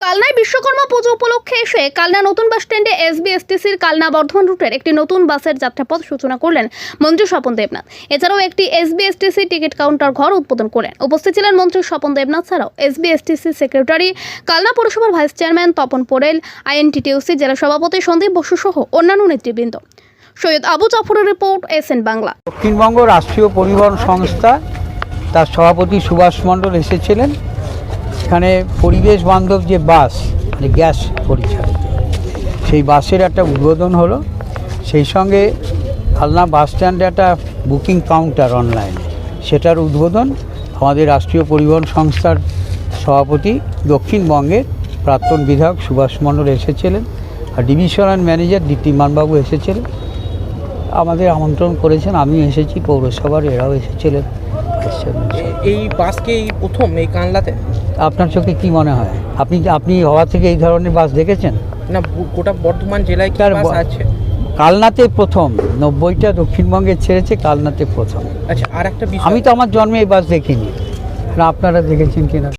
কালনায় বিশ্বকর্মা পুজো উপলক্ষে এসে কালনা নতুন বাস স্ট্যান্ডে এসবিএসটিসির কালনা বর্ধমান রুটের একটি নতুন বাসের যাত্রাপথ সূচনা করলেন মন্ত্রী স্বপন দেবনাথ। এছাড়াও একটি এসবিএসটিসি টিকিট কাউন্টার ঘর উদ্বোধন করেন। উপস্থিত ছিলেন মন্ত্রী স্বপন দেবনাথ ছাড়াও এসবিএসটিসি সেক্রেটারি, কালনা পৌরসভার vice chairman Tapan Porel, INTTUC জেলা সভাপতি সন্দীপ বসু সহ অন্যান্য নেতৃবৃন্দ। সৈয়দ আবু জাফরের রিপোর্ট, এসএন বাংলা। দক্ষিণবঙ্গ রাষ্ট্রীয় পরিবহন সংস্থা তার সভাপতি সুভাষ মণ্ডল এসেছিলেন। এখানে পরিবেশ বান্ধব যে বাস, যে গ্যাস পরিচালিত, সেই বাসের একটা উদ্বোধন হলো। সেই সঙ্গে কালনা বাস স্ট্যান্ডে একটা বুকিং কাউন্টার অনলাইনে, সেটার উদ্বোধন আমাদের রাষ্ট্রীয় পরিবহন সংস্থার সভাপতি দক্ষিণবঙ্গের প্রাক্তন বিধায়ক সুভাষ মণ্ডল এসেছিলেন, আর ডিভিশনাল ম্যানেজার দীপ্তিমানবাবু এসেছিলেন। আমাদের আমন্ত্রণ করেছেন, আমি এসেছি, পৌরসভার এরাও এসেছিলেন। এই বাসকে এই প্রথম এই কানলাতে? আপনার চোখে কি মনে হয়? আপনি হওয়া থেকে এই ধরনের বাস দেখেছেন? না, গোটা বর্ধমান জেলায় কি বাস আছে? কালনাতে প্রথম, 90টা দক্ষিণবঙ্গে ছেড়েছে, কালনাতে প্রথম। আচ্ছা, আর একটা বিষয়, আমি তো আমার জন্মে এই বাস দেখিনি, আপনারা দেখেছেন কিনা?